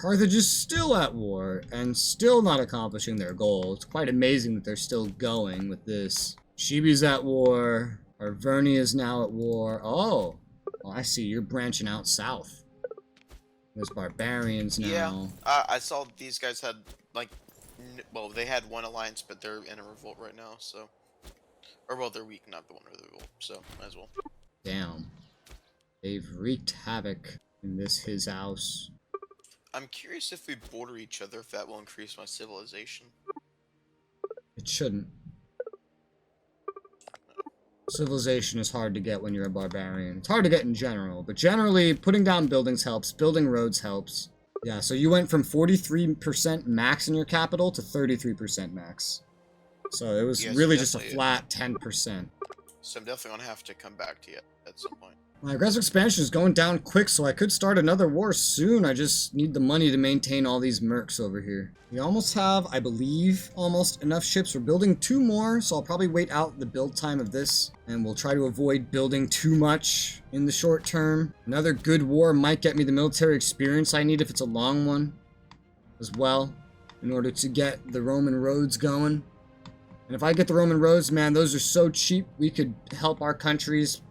Carthage is still at war and still not accomplishing their goal. It's quite amazing that they're still going with this. Shibi's at war. Arverni is now at war. Oh, well, I see. You're branching out south. There's barbarians now. Yeah, I saw these guys had, like, well, they had one alliance, but they're in a revolt right now, so. Or, well, they're weak, not the one of the revolt, so might as well. Damn. They've wreaked havoc in his house. I'm curious if we border each other, if that will increase my civilization. It shouldn't. Civilization is hard to get when you're a barbarian. It's hard to get in general, but generally, putting down buildings helps, building roads helps. Yeah, so you went from 43% max in your capital to 33% max. So it was really just a flat 10%. So I'm definitely gonna have to come back to you at some point. My aggressive expansion is going down quick, so I could start another war soon. I just need the money to maintain all these mercs over here. We almost have, I believe, almost enough ships. We're building 2 more, so I'll probably wait out the build time of this. And we'll try to avoid building too much in the short term. Another good war might get me the military experience I need if it's a long one as well, in order to get the Roman roads going. And if I get the Roman roads, man, those are so cheap. We could help our countries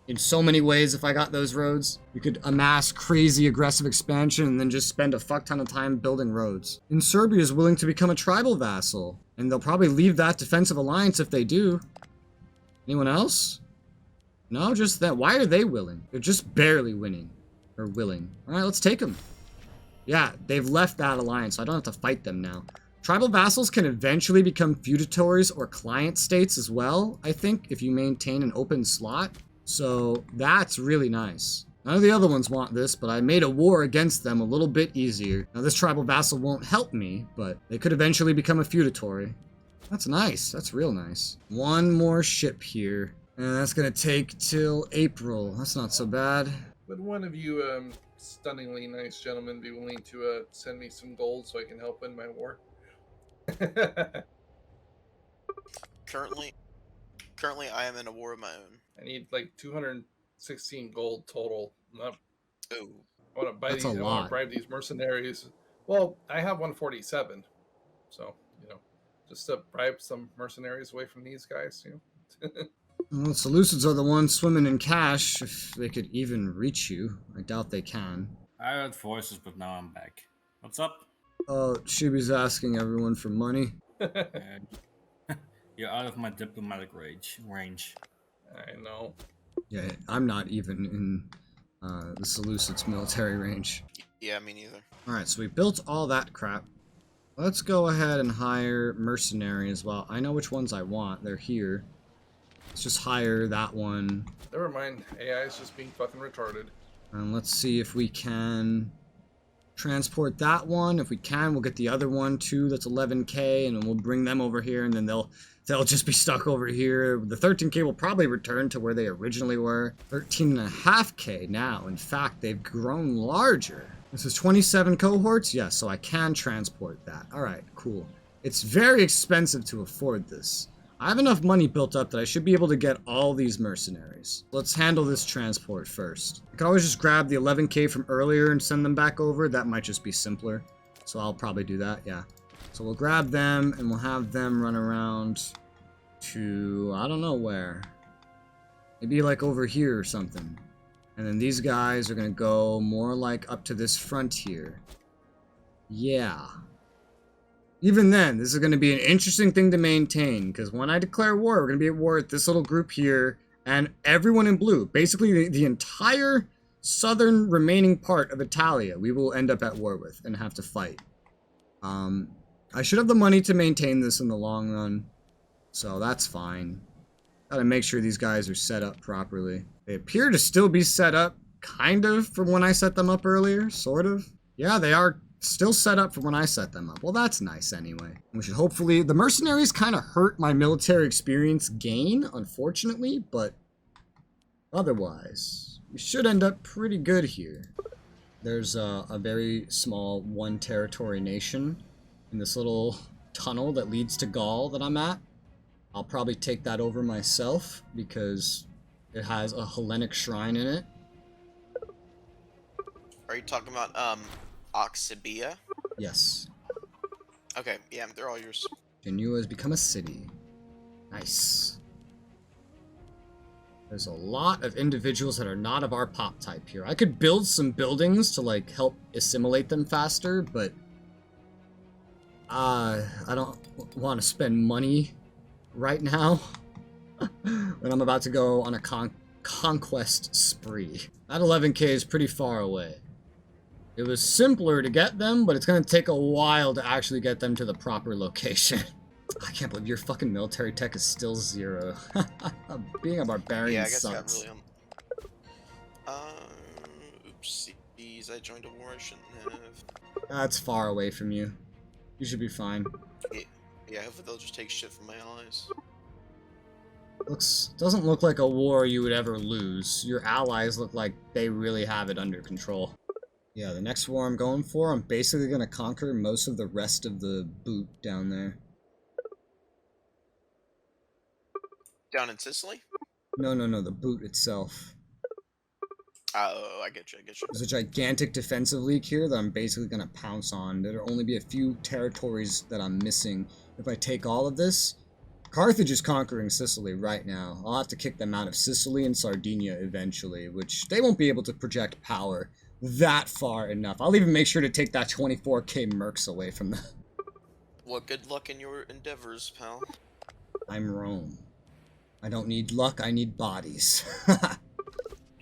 in so many ways if I got those roads. We could amass crazy aggressive expansion and then just spend a fuck ton of time building roads. And Serbia is willing to become a tribal vassal. And they'll probably leave that defensive alliance if they do. Anyone else? No, just that. Why are they willing? They're just barely winning. Or willing. Alright, let's take them. Yeah, they've left that alliance, so I don't have to fight them now. Tribal vassals can eventually become feudatories or client states as well, I think, if you maintain an open slot. So that's really nice. None of the other ones want this, but I made a war against them a little bit easier. Now this tribal vassal won't help me, but they could eventually become a feudatory. That's nice. That's real nice. 1 more ship here. And that's gonna take till April. That's not so bad. Would one of you stunningly nice gentlemen be willing to send me some gold so I can help win my war? Currently, I am in a war of my own. I need like 216 gold total. Oh, I want to buy That's these. a I lot. want to bribe these mercenaries. Well, I have 147, so you know, just to bribe some mercenaries away from these guys. You know. Well, Seleucids are the ones swimming in cash, if they could even reach you. I doubt they can. I heard voices, but now I'm back. What's up? Oh, Shibi's asking everyone for money. You're out of my diplomatic range. I know. Yeah, I'm not even in the Seleucids military range. yeah, me neither. Alright, so we built all that crap. Let's go ahead and hire mercenary as well. I know which ones I want. They're here. Let's just hire that one. Never mind. AI is just being fucking retarded. And let's see if we can transport that one. If we can, we'll get the other one too. That's 11k, and then we'll bring them over here, and then they'll just be stuck over here. The 13k will probably return to where they originally were. 13.5k now. In fact, they've grown larger. This is 27 cohorts? Yes, so I can transport that. Alright, cool. It's very expensive to afford this. I have enough money built up that I should be able to get all these mercenaries. Let's handle this transport first. I can always just grab the 11k from earlier and send them back over. That might just be simpler. So I'll probably do that, yeah. So we'll grab them and we'll have them run around to, I don't know where. Maybe like over here or something. And then these guys are gonna go more like up to this frontier. Yeah. Even then, this is going to be an interesting thing to maintain, because when I declare war, we're going to be at war with this little group here, and everyone in blue. Basically, the entire southern remaining part of Italia, we will end up at war with and have to fight. I should have the money to maintain this in the long run, so that's fine. Gotta make sure these guys are set up properly. They appear to still be set up, kind of, from when I set them up earlier, sort of. Yeah, they are still set up from when I set them up. Well, that's nice anyway. We should hopefully... The mercenaries kind of hurt my military experience gain, unfortunately, but otherwise, we should end up pretty good here. There's a very small one territory nation in this little tunnel that leads to Gaul that I'm at. I'll probably take that over myself because it has a Hellenic shrine in it. Are you talking about, Oxibia? Yes. Okay, yeah, they're all yours. Genua has become a city. Nice. There's a lot of individuals that are not of our pop type here. I could build some buildings to, like, help assimilate them faster, but I don't want to spend money right now when I'm about to go on a conquest spree. That 11k is pretty far away. It was simpler to get them, but it's going to take a while to actually get them to the proper location. I can't believe your fucking military tech is still 0. Being a barbarian Yeah, I guess sucks. I got really oopsies, I joined a war I shouldn't have. That's far away from you. You should be fine. Yeah, hopefully they'll just take shit from my allies. Doesn't look like a war you would ever lose. Your allies look like they really have it under control. Yeah, the next war I'm going for, I'm basically going to conquer most of the rest of the boot down there. Down in Sicily? No, the boot itself. Oh, I get you. There's a gigantic defensive leak here that I'm basically going to pounce on. There'll only be a few territories that I'm missing. If I take all of this, Carthage is conquering Sicily right now. I'll have to kick them out of Sicily and Sardinia eventually, which they won't be able to project power that far enough. I'll even make sure to take that 24k mercs away from them. Well, good luck in your endeavors, pal. I'm Rome. I don't need luck, I need bodies.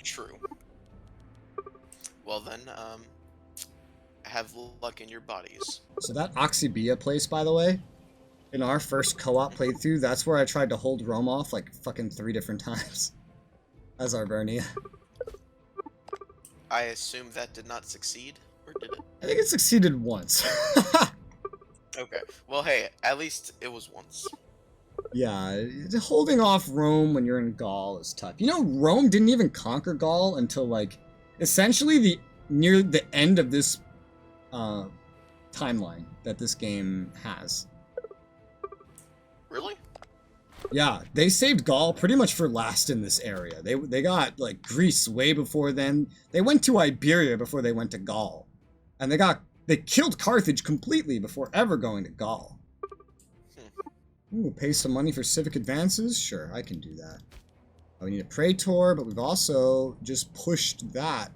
True. Well then, have luck in your bodies. So that Oxybia place, by the way, in our first co-op playthrough, that's where I tried to hold Rome off like fucking 3 different times. As Arvernia. I assume that did not succeed, or did it? I think it succeeded once. Okay. Well, hey, at least it was once. Yeah, holding off Rome when you're in Gaul is tough. You know, Rome didn't even conquer Gaul until, like, essentially near the end of this timeline that this game has. Really? Yeah, they saved Gaul pretty much for last in this area. They got, like, Greece way before then. They went to Iberia before they went to Gaul. And they killed Carthage completely before ever going to Gaul. Ooh, pay some money for civic advances? Sure, I can do that. Oh, we need a Praetor, but we've also just pushed that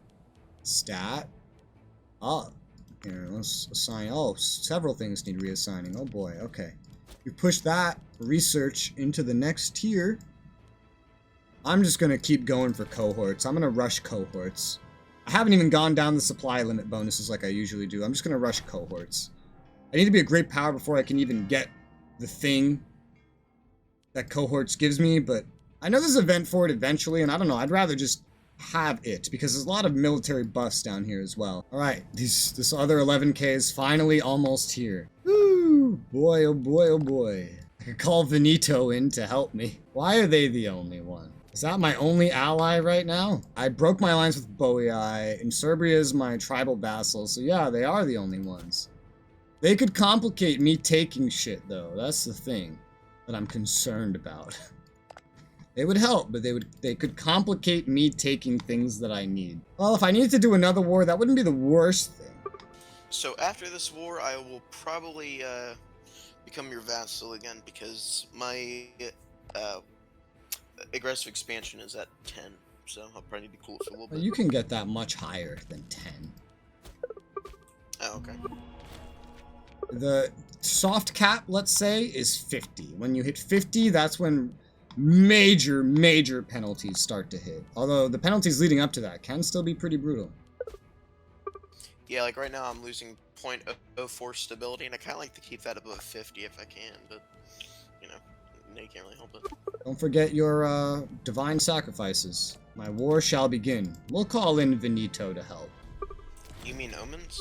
stat up. Here, let's assign... Oh, several things need reassigning. Oh boy, okay. We pushed that research into the next tier. I'm just going to keep going for cohorts. I'm going to rush cohorts. I haven't even gone down the supply limit bonuses like I usually do. I'm just going to rush cohorts. I need to be a great power before I can even get the thing that cohorts gives me, but I know there's an event for it eventually, and I don't know, I'd rather just have it, because there's a lot of military buffs down here as well. Alright, this other 11k is finally almost here. Woo! Boy, oh boy, oh boy. I could call Veneto in to help me. Why are they the only one? Is that my only ally right now? I broke my alliance with Boii, and Serbia is my tribal vassal, so yeah, they are the only ones. They could complicate me taking shit, though. That's the thing that I'm concerned about. They would help, but they could complicate me taking things that I need. Well, if I needed to do another war, that wouldn't be the worst thing. So after this war, I will probably become your vassal again, because my aggressive expansion is at 10. So I'll probably need to cool it for a little bit. Well, you can get that much higher than 10. Oh, okay. The soft cap, let's say, is 50. When you hit 50, that's when major penalties start to hit. Although the penalties leading up to that can still be pretty brutal. Yeah, like right now I'm losing 0.04 stability, and I kind of like to keep that above 50 if I can, but, you know, you can't really help it. Don't forget your divine sacrifices. My war shall begin. We'll call in Veneto to help. You mean omens?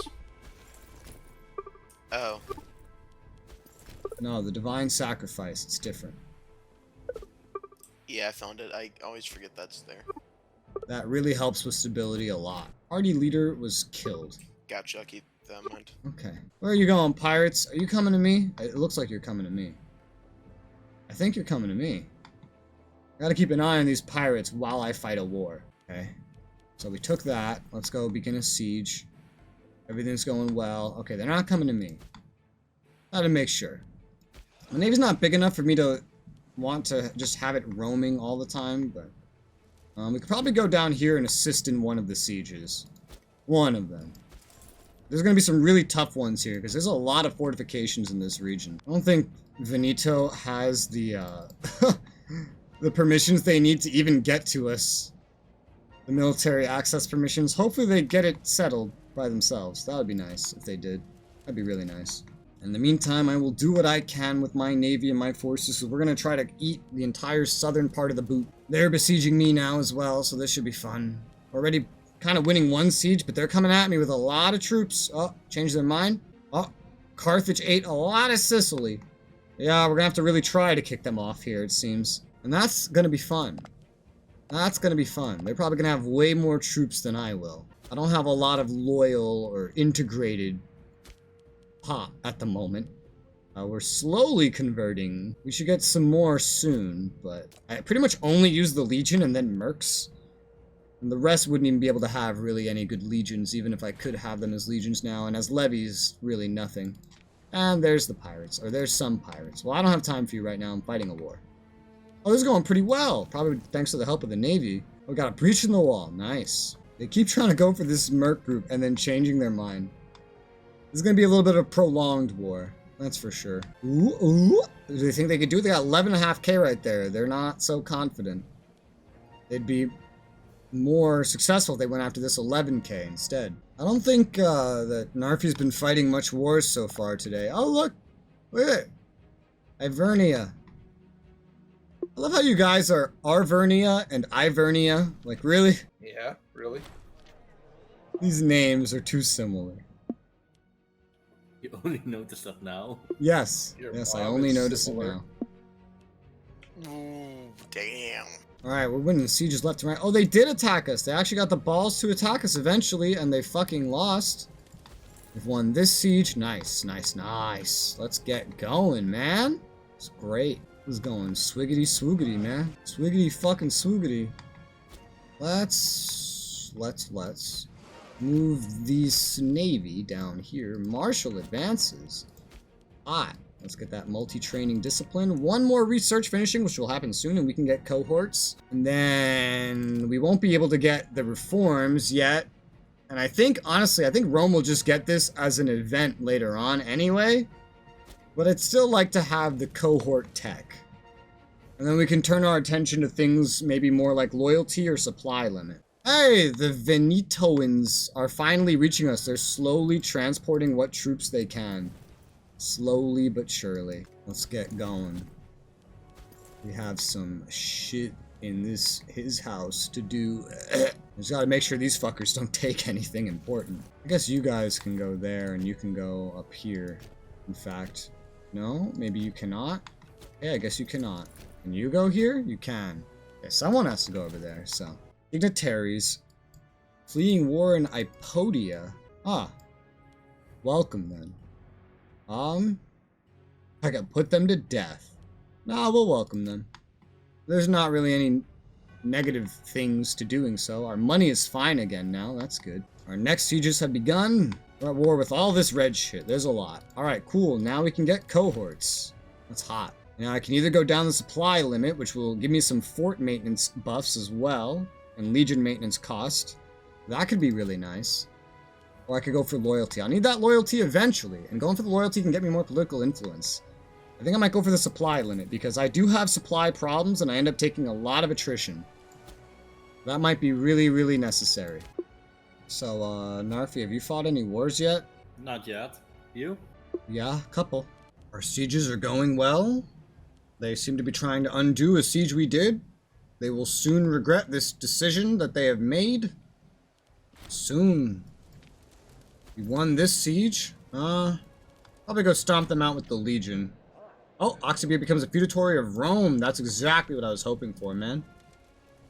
Oh. No, the divine sacrifice, it's different. Yeah, I found it. I always forget that's there. That really helps with stability a lot. Party leader was killed. Gotcha, I'll keep that in mind. Okay. Where are you going, pirates? Are you coming to me? It looks like you're coming to me. I think you're coming to me. I gotta keep an eye on these pirates while I fight a war. Okay. So we took that. Let's go begin a siege. Everything's going well. Okay, they're not coming to me. Gotta make sure. The Navy's not big enough for me to want to just have it roaming all the time, but we could probably go down here and assist in one of the sieges. One of them. There's going to be some really tough ones here, because there's a lot of fortifications in this region. I don't think Veneto has the, the permissions they need to even get to us. The military access permissions. Hopefully they get it settled by themselves. That would be nice if they did. That'd be really nice. In the meantime, I will do what I can with my navy and my forces, so we're going to try to eat the entire southern part of the boot. They're besieging me now as well, so this should be fun. Already kind of winning one siege, but they're coming at me with a lot of troops. Oh, changed their mind. Oh, Carthage ate a lot of Sicily. Yeah, we're going to have to really try to kick them off here, it seems. And that's going to be fun. That's going to be fun. They're probably going to have way more troops than I will. I don't have a lot of loyal or integrated pop at the moment. We're slowly converting. We should get some more soon, but I pretty much only use the Legion and then Mercs. And the rest wouldn't even be able to have really any good legions, even if I could have them as legions now. And as levies, really nothing. And there's the pirates, or there's some pirates. Well, I don't have time for you right now. I'm fighting a war. Oh, this is going pretty well. Probably thanks to the help of the Navy. We got a breach in the wall. Nice. They keep trying to go for this Merc group and then changing their mind. This is going to be a little bit of a prolonged war. That's for sure. Ooh, ooh. Do they think they could do it? They got 11.5k right there. They're not so confident. They'd be more successful if they went after this 11k instead. I don't think that Narfi's been fighting much wars so far today. Oh, look at Ivernia. I love how you guys are Arvernia and Ivernia. Like, really? Yeah, really? These names are too similar. You only notice that now? Yes. Your Yes, I mom only is notice similar. it now. Ooh, damn. Alright, we're winning sieges left and right. Oh, they did attack us. They actually got the balls to attack us eventually, and they fucking lost. We've won this siege. Nice, nice, nice. Let's get going, man. It's great. This is going swiggity swoogity, man. Swiggity fucking swoogity. Let's move this navy down here. Marshal advances. Let's get that multi-training discipline. One more research finishing, which will happen soon, and we can get cohorts. And then we won't be able to get the reforms yet. And I think, honestly, I think Rome will just get this as an event later on anyway. But I'd still like to have the cohort tech. And then we can turn our attention to things maybe more like loyalty or supply limit. Hey, the Venetoans are finally reaching us. They're slowly transporting what troops they can. Slowly but surely. Let's get going. We have some shit in his house to do. Just gotta make sure these fuckers don't take anything important. I guess you guys can go there and you can go up here. In fact, no, maybe you cannot. Yeah, I guess you cannot. Can you go here? You can. Okay, someone has to go over there, so. Dignitaries. Fleeing war in Ipodia. Welcome then. I can put them to death. Nah, we'll welcome them. There's not really any negative things to doing so. Our money is fine again now. That's good. Our next sieges have begun. We're at war with all this red shit. There's a lot. Alright, cool. Now we can get cohorts. That's hot. Now I can either go down the supply limit, which will give me some fort maintenance buffs as well, and legion maintenance cost. That could be really nice. Or I could go for loyalty. I'll need that loyalty eventually, and going for the loyalty can get me more political influence. I think I might go for the supply limit, because I do have supply problems, and I end up taking a lot of attrition. That might be really, really necessary. So, Narfi, have you fought any wars yet? Not yet. You? Yeah, a couple. Our sieges are going well. They seem to be trying to undo a siege we did. They will soon regret this decision that they have made. Soon. We won this siege. Probably go stomp them out with the Legion. Oh, Oxybia becomes a feudatory of Rome. That's exactly what I was hoping for, man.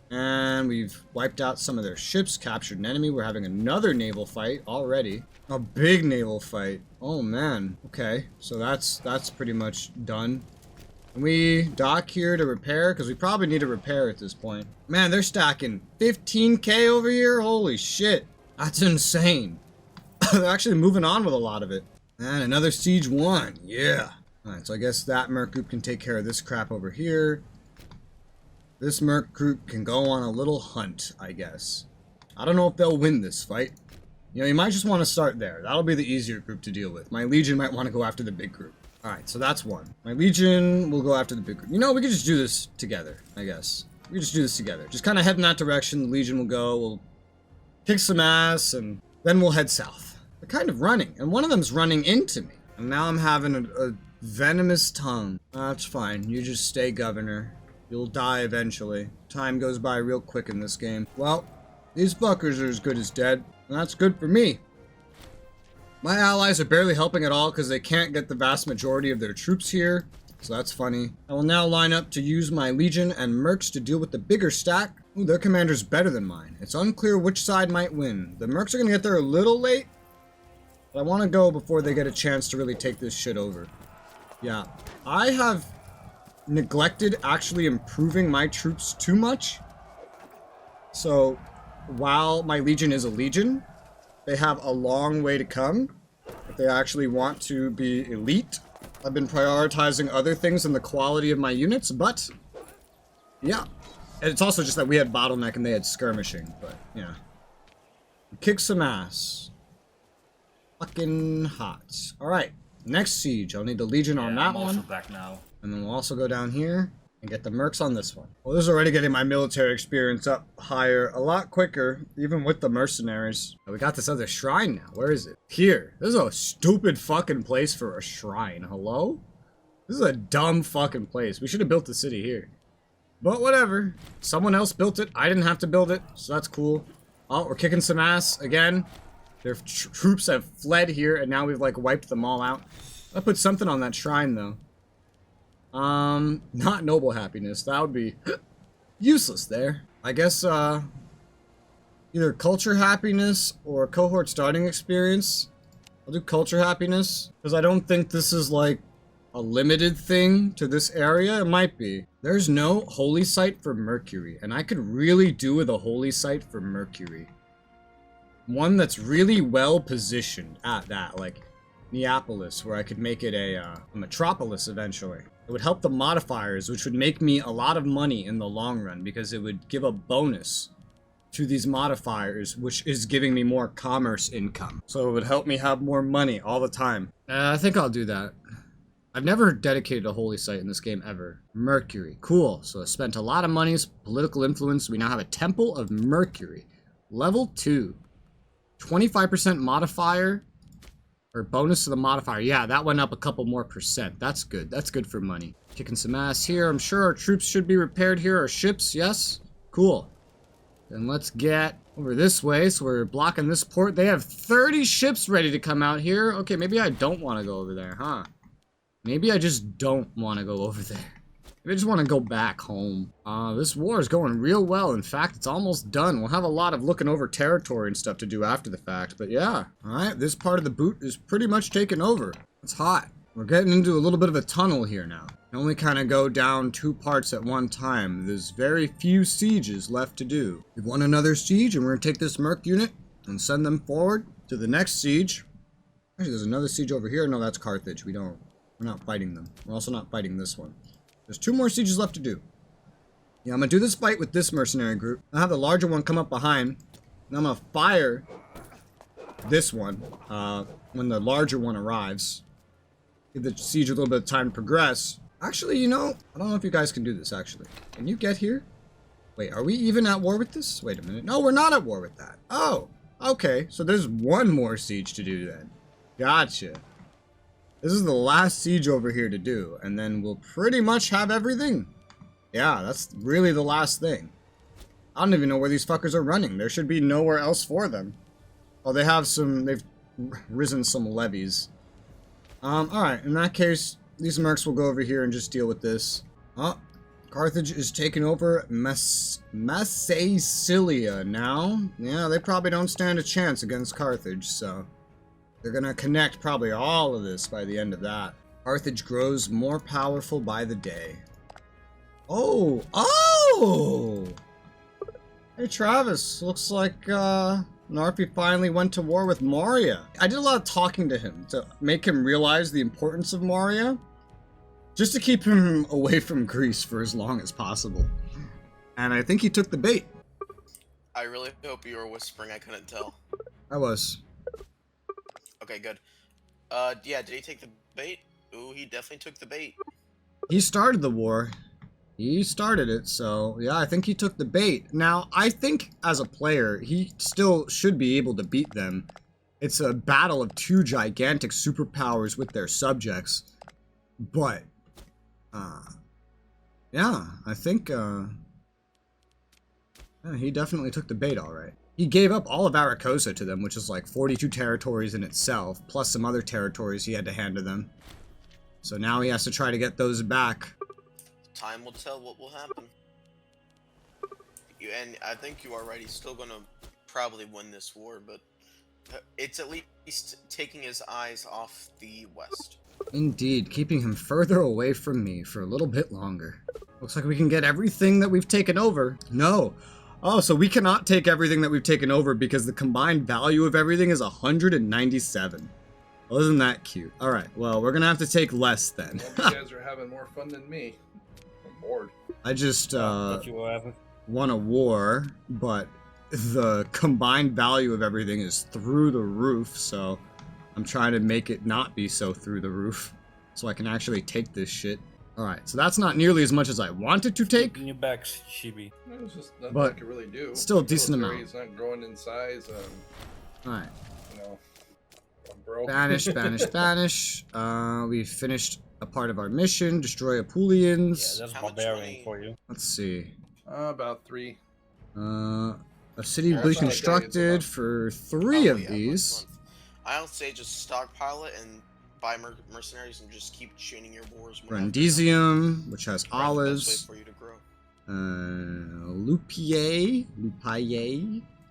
And we've wiped out some of their ships, captured an enemy. We're having another naval fight already. A big naval fight. Oh, man. Okay, so that's pretty much done. Can we dock here to repair? Because we probably need to repair at this point. Man, they're stacking 15k over here? Holy shit. That's insane. They're actually moving on with a lot of it. And another siege won. Yeah. Alright, so I guess that merc group can take care of this crap over here. This merc group can go on a little hunt, I guess. I don't know if they'll win this fight. You know, you might just want to start there. That'll be the easier group to deal with. My Legion might want to go after the big group. Alright, so that's one. My Legion will go after the big group. You know, we could just do this together, I guess. We could just do this together. Just kind of head in that direction. The Legion will go. We'll kick some ass, and then we'll head south. They're kind of running, and one of them's running into me. And now I'm having a venomous tongue. That's fine. You just stay governor. You'll die eventually. Time goes by real quick in this game. Well, these fuckers are as good as dead. And that's good for me. My allies are barely helping at all because they can't get the vast majority of their troops here. So that's funny. I will now line up to use my Legion and Mercs to deal with the bigger stack. Ooh, their commander's better than mine. It's unclear which side might win. The Mercs are going to get there a little late. But I want to go before they get a chance to really take this shit over. Yeah. I have neglected actually improving my troops too much. So while my Legion is a Legion, they have a long way to come if they actually want to be elite. I've been prioritizing other things than the quality of my units, but yeah. And it's also just that we had bottleneck and they had skirmishing, but yeah. Kick some ass. Fucking hot. Alright, next siege. I'll need the Legion on that I'm also one. back now. And then we'll also go down here and get the mercs on this one. Well, this is already getting my military experience up higher a lot quicker, even with the mercenaries. Oh, we got this other shrine now. Where is it? Here. This is a stupid fucking place for a shrine. Hello? This is a dumb fucking place. We should have built the city here. But whatever. Someone else built it. I didn't have to build it, so that's cool. Oh, we're kicking some ass again. Their troops have fled here, and now we've, like, wiped them all out. I put something on that shrine, though. Not noble happiness. That would be useless there. I guess, either culture happiness or cohort starting experience. I'll do culture happiness, because I don't think this is, like, a limited thing to this area. It might be. There's no holy site for Mercury, and I could really do with a holy site for Mercury. One that's really well positioned at that, like Neapolis, where I could make it a metropolis eventually. It would help the modifiers, which would make me a lot of money in the long run, because it would give a bonus to these modifiers, which is giving me more commerce income. So it would help me have more money all the time. I think I'll do that. I've never dedicated a holy site in this game ever. Mercury. Cool. So I spent a lot of money, political influence. We now have a Temple of Mercury. Level 2. 25% modifier. Or bonus to the modifier. Yeah, that went up a couple more percent. That's good. That's good for money. Kicking some ass here. I'm sure our troops should be repaired here. Our ships, yes? Cool. Then let's get over this way. So we're blocking this port. They have 30 ships ready to come out here. Okay, maybe I don't want to go over there, huh? Maybe I just don't want to go over there. Maybe I just want to go back home. This war is going real well. In fact, it's almost done. We'll have a lot of looking over territory and stuff to do after the fact. But yeah, alright, this part of the boot is pretty much taken over. It's hot. We're getting into a little bit of a tunnel here now. You only kind of go down 2 parts at one time. There's very few sieges left to do. We've won another siege, and we're going to take this merc unit and send them forward to the next siege. Actually, there's another siege over here. No, that's Carthage. We're not fighting them. We're also not fighting this one. There's 2 more sieges left to do. Yeah, I'm going to do this fight with this mercenary group. I'll have the larger one come up behind. And I'm going to fire this one when the larger one arrives. Give the siege a little bit of time to progress. Actually, you know, I don't know if you guys can do this, actually. Can you get here? Wait, are we even at war with this? Wait a minute. No, we're not at war with that. Oh, okay. So there's 1 more siege to do then. Gotcha. This is the last siege over here to do, and then we'll pretty much have everything. Yeah, that's really the last thing. I don't even know where these fuckers are running. There should be nowhere else for them. Oh, they've risen some levies. Alright, in that case, these mercs will go over here and just deal with this. Oh, Carthage is taking over Massilia now. Yeah, they probably don't stand a chance against Carthage, so they're gonna connect probably all of this by the end of that. Carthage grows more powerful by the day. Oh! Oh! Hey, Travis. Looks like, Narfi finally went to war with Moria. I did a lot of talking to him to make him realize the importance of Moria, just to keep him away from Greece for as long as possible. And I think he took the bait. I really hope you were whispering. I couldn't tell. I was. Okay, good. Yeah, did he take the bait? Ooh, he definitely took the bait. He started the war. He started it, so yeah, I think he took the bait. Now, I think as a player, he still should be able to beat them. It's a battle of two gigantic superpowers with their subjects. But, yeah, I think, yeah, he definitely took the bait, alright. He gave up all of Aracosa to them, which is like 42 territories in itself, plus some other territories he had to hand to them. So now he has to try to get those back. Time will tell what will happen. And I think you are right. He's still gonna probably win this war, but it's at least taking his eyes off the West. Indeed, keeping him further away from me for a little bit longer. Looks like we can get everything that we've taken over. No. Oh, so we cannot take everything that we've taken over because the combined value of everything is 197. Well, isn't that cute? Alright, well, we're gonna have to take less then. Well, you guys are having more fun than me. I'm bored. I just, What you will have? won a war, but the combined value of everything is through the roof, so I'm trying to make it not be so through the roof, so I can actually take this shit. Alright, so that's not nearly as much as I wanted to take. In your back, Shibi. It's just nothing But I could really do. still a decent Military amount. is not growing in size. Alright. You know, I'm broke. Banish, banish, banish. We finished a part of our mission, destroy Apulians. Yeah, that's How much barbarian money? for you. Let's see. About 3. A city Yeah, will be it's not a day, it's a constructed month. for 3 Oh, of yeah, these. month. I would say just stockpile it and buy mercenaries and just keep chaining your wars. one after Brundisium, which has another. Probably the best olives. way for you to grow. Lupier,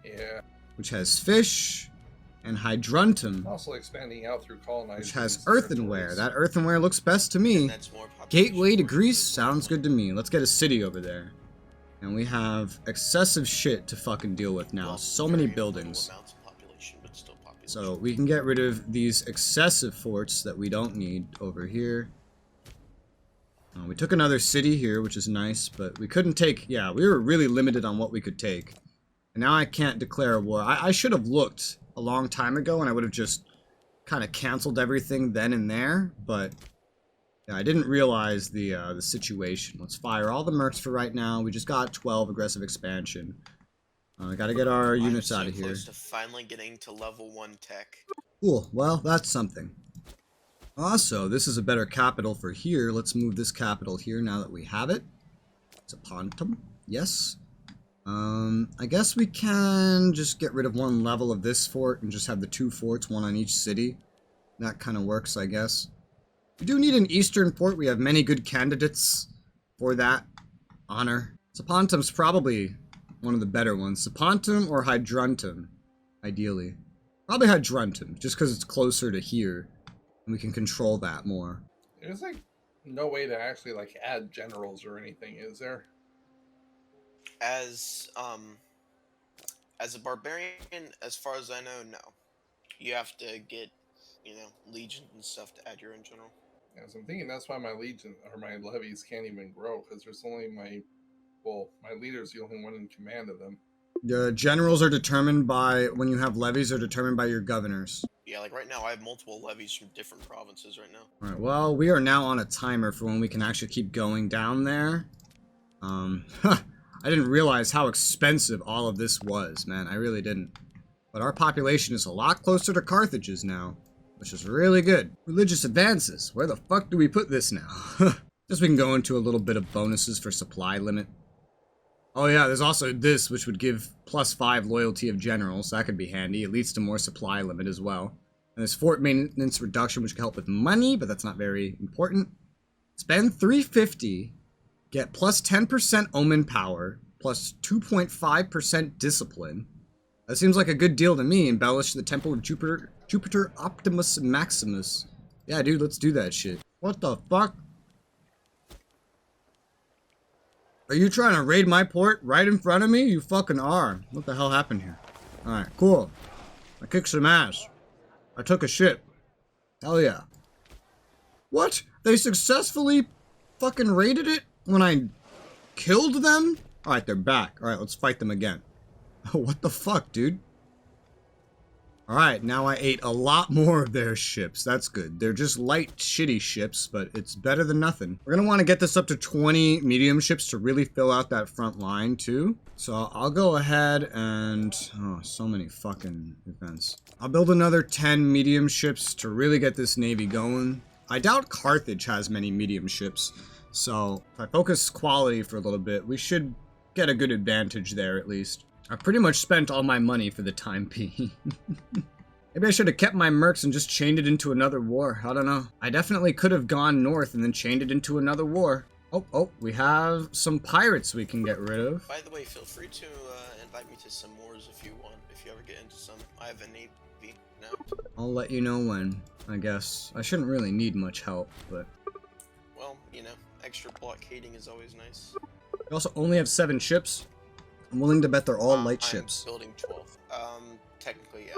Yeah. which has fish, and Hydruntum, Also expanding out through colonizing. which has these earthenware. territories. That earthenware looks best to me. And that's more population Gateway to for you Greece as well. sounds good to me. Let's get a city over there. And we have excessive shit to fucking deal with now. Well, So many very little buildings. amounts of population, but still population. So we can get rid of these excessive forts that we don't need over here. We took another city here, which is nice, but we couldn't take... Yeah, we were really limited on what we could take. And now I can't declare a war. I should have looked a long time ago, and I would have just kind of canceled everything then and there, but... Yeah, I didn't realize the situation. Let's fire all the mercs for right now. We just got 12 aggressive expansion. We gotta get our units I'm so out of here. close to finally getting to level 1 tech. Cool, well, that's something. Also, this is a better capital for here. Let's move this capital here now that we have it. It's a Pontum, yes. I guess we can just get rid of one level of this fort and just have the 2 forts, one on each city. That kind of works, I guess. We do need an eastern fort. We have many good candidates for that honor. Sapontum's probably one of the better ones. Sapontum or Hydruntum, ideally. Probably Hydruntum, just because it's closer to here. And we can control that more. There's like no way to actually like add generals or anything, is there? As a barbarian, as far as I know, no. You have to get, legions and stuff to add your own general. Yeah, so I'm thinking that's why my legion or my levies can't even grow, because there's only my leader's the only one in command of them. The generals are determined by, when you have levies, are determined by your governors. Yeah, like right now I have multiple levies from different provinces right now. Alright, well, we are now on a timer for when we can actually keep going down there. I didn't realize how expensive all of this was, man. I really didn't. But our population is a lot closer to Carthage's now, which is really good. Religious advances. Where the fuck do we put this now? Just we can go into a little bit of bonuses for supply limit. Oh yeah, there's also this, which would give +5 loyalty of generals. That could be handy. It leads to more supply limit as well. And there's fort maintenance reduction, which can help with money, but that's not very important. Spend 350, get +10% omen power, +2.5% discipline. That seems like a good deal to me. Embellish the Temple of Jupiter Optimus Maximus. Yeah, dude, let's do that shit. What the fuck? Are you trying to raid my port right in front of me? You fucking are. What the hell happened here? Alright, cool. I kicked some ass. I took a ship. Hell yeah. What? They successfully fucking raided it when I killed them? Alright, they're back. Alright, let's fight them again. What the fuck, dude? Alright, now I ate a lot more of their ships. That's good. They're just light, shitty ships, but it's better than nothing. We're gonna want to get this up to 20 medium ships to really fill out that front line, too. So I'll go ahead and... Oh, so many fucking events. I'll build another 10 medium ships to really get this navy going. I doubt Carthage has many medium ships. So if I focus quality for a little bit, we should get a good advantage there, at least. I pretty much spent all my money for the time being. Maybe I should have kept my mercs and just chained it into another war. I don't know. I definitely could have gone north and then chained it into another war. Oh, we have some pirates we can get rid of. By the way, feel free to invite me to some wars if you want, if you ever get into some. I have a navy now. I'll let you know when, I guess. I shouldn't really need much help, but... Well, you know, extra blockading is always nice. We also only have 7 ships. I'm willing to bet they're all light I'm ships. Building 12. Technically, yeah.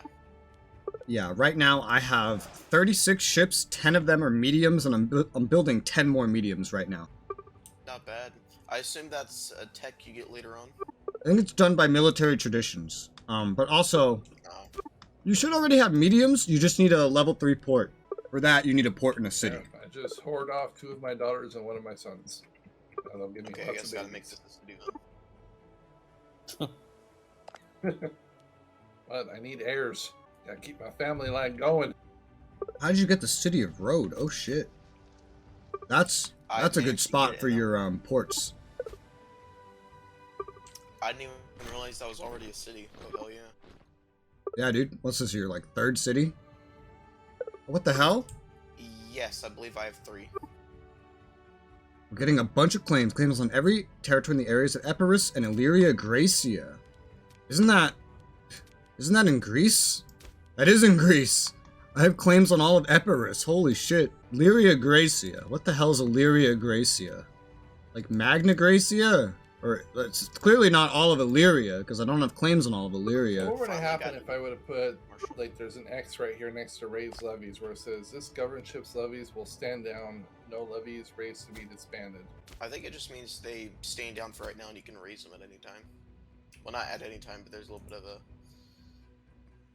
Yeah, right now I have 36 ships, 10 of them are mediums, and I'm building 10 more mediums right now. Not bad. I assume that's a tech you get later on. I think it's done by military traditions. But also, Oh. you should already have mediums, you just need a level 3 port. For that, you need a port in a city. Yeah, I just hoard off 2 of my daughters and 1 of my sons. And they'll give me Okay, I lots guess of gotta make babies. this a city then. But I need heirs. Gotta keep my family line going. How did you get the city of Rhodes? Oh shit. That's I a good managed to spot get it for in your ports. I didn't even realize that was already a city. Oh, hell yeah. Yeah, dude. What's this, your, like, 3rd city? What the hell? Yes, I believe I have 3. We're getting a bunch of claims. Claims on every territory in the areas of Epirus and Illyria Gracia. Isn't that in Greece? That is in Greece. I have claims on all of Epirus. Holy shit. Illyria Gracia. What the hell is Illyria Gracia? Like Magna Gracia? Or it's clearly not all of Illyria, because I don't have claims on all of Illyria. What would have Finally happened got if I would have put, Marshall. like, there's an X right here next to raised levies where it says, this governorship's levies will stand down, no levies raised to be disbanded. I think it just means they staying down for right now and you can raise them at any time. Well, not at any time, but there's a little bit of a...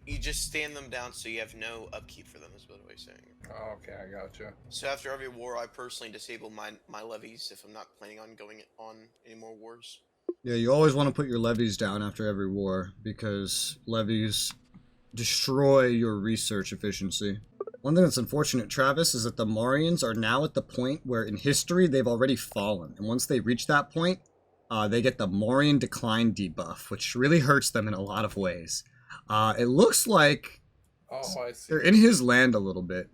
You just stand them down so you have no upkeep for them, is what I'm saying. Oh, okay, I gotcha. So after every war, I personally disable my levies if I'm not planning on going on any more wars. Yeah, you always want to put your levies down after every war, because levies destroy your research efficiency. One thing that's unfortunate, Travis, is that the Morians are now at the point where in history they've already fallen. And once they reach that point, they get the Morian decline debuff, which really hurts them in a lot of ways. It looks like Oh, I see. they're in his land a little bit.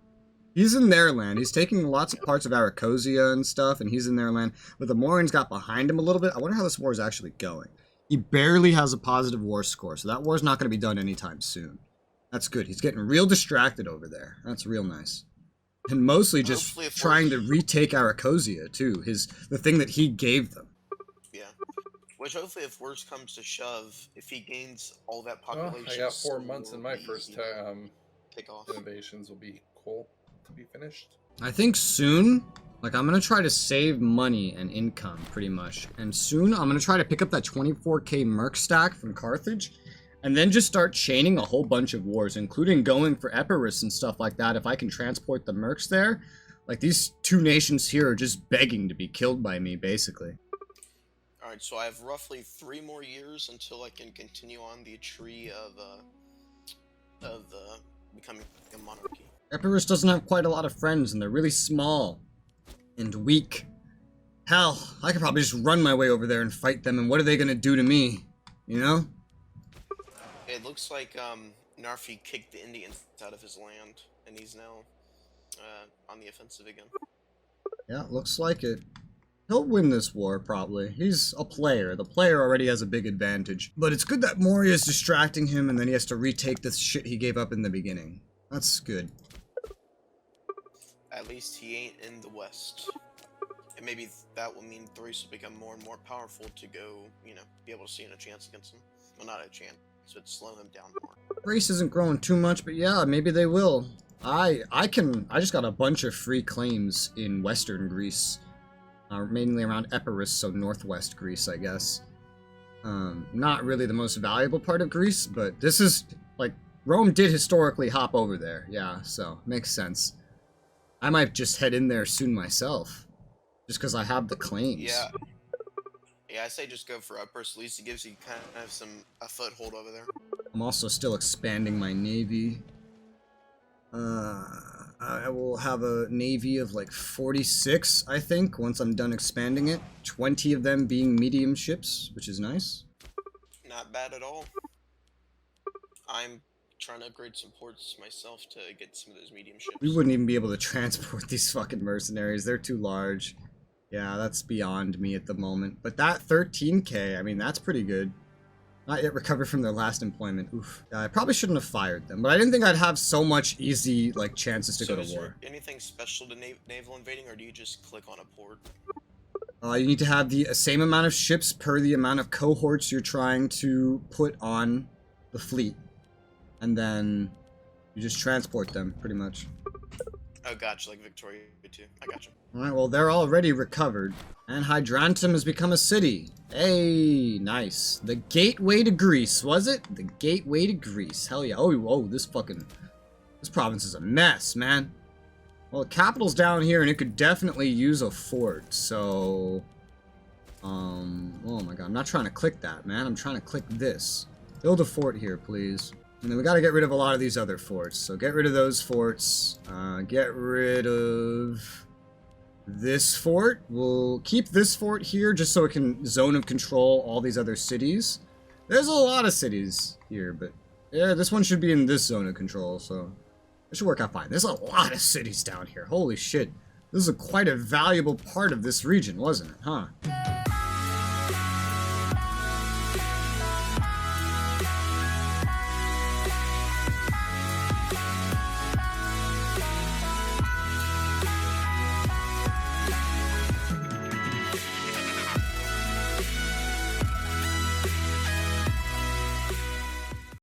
He's in their land. He's taking lots of parts of Aracosia and stuff, and he's in their land. But the Morians got behind him a little bit. I wonder how this war is actually going. He barely has a positive war score, so that war's not going to be done anytime soon. That's good. He's getting real distracted over there. That's real nice. And mostly just Hopefully if trying we're- to retake Aracosia, too. The thing that he gave them. Yeah. Which hopefully if worse comes to shove, if he gains all that Oh, population... I got 4 months will in my be first easy to time. Take off. Innovations will be cool to be finished. I think soon, like, I'm going to try to save money and income, pretty much. And soon, I'm going to try to pick up that 24k merc stack from Carthage, and then just start chaining a whole bunch of wars, including going for Epirus and stuff like that, if I can transport the mercs there. Like, these 2 nations here are just begging to be killed by me, basically. Alright, so I have roughly 3 more years until I can continue on the tree of becoming a monarchy. Epirus doesn't have quite a lot of friends, and they're really small and weak. Hell, I could probably just run my way over there and fight them, and what are they gonna do to me? You know? It looks like Narfi kicked the Indians out of his land, and he's now on the offensive again. Yeah, looks like it. He'll win this war, probably. He's a player. The player already has a big advantage. But it's good that Moria is distracting him, and then he has to retake this shit he gave up in the beginning. That's good. At least he ain't in the west. And maybe that will mean Thrace will become more and more powerful to go, you know, be able to stand a chance against him. Well, not a chance, so it's slowing them down more. Greece isn't growing too much, but yeah, maybe they will. I just got a bunch of free claims in Western Greece. Mainly around Epirus, so northwest Greece, I guess. Not really the most valuable part of Greece, but this is, like, Rome did historically hop over there. Yeah, so, makes sense. I might just head in there soon myself. Just because I have the claims. Yeah. Yeah, I say just go for Epirus. At least it gives you kind of a foothold over there. I'm also still expanding my navy. I will have a navy of like 46, I think, once I'm done expanding it. 20 of them being medium ships, which is nice. Not bad at all. I'm trying to upgrade some ports myself to get some of those medium ships. We wouldn't even be able to transport these fucking mercenaries. They're too large. Yeah, that's beyond me at the moment. But that 13k, I mean, that's pretty good. Not yet recovered from their last employment. Oof. Yeah, I probably shouldn't have fired them, but I didn't think I'd have so much easy, like, chances to go to war. Is there anything special to naval invading, or do you just click on a port? You need to have the same amount of ships per the amount of cohorts you're trying to put on the fleet. And then you just transport them, pretty much. Oh, gotcha, like Victoria too. I gotcha. Alright, well, they're already recovered. And Hydrantum has become a city. Hey, nice. The gateway to Greece, was it? The gateway to Greece. Hell yeah. Oh, this province is a mess, man. Well, the capital's down here, and it could definitely use a fort, so... oh my god, I'm not trying to click that, man. I'm trying to click this. Build a fort here, please. And then we gotta get rid of a lot of these other forts. So get rid of those forts. Get rid of this fort. We'll keep this fort here just so it can zone of control all these other cities. There's a lot of cities here, but yeah, this one should be in this zone of control, so it should work out fine. There's a lot of cities down here. Holy shit. This is quite a valuable part of this region, wasn't it? Huh?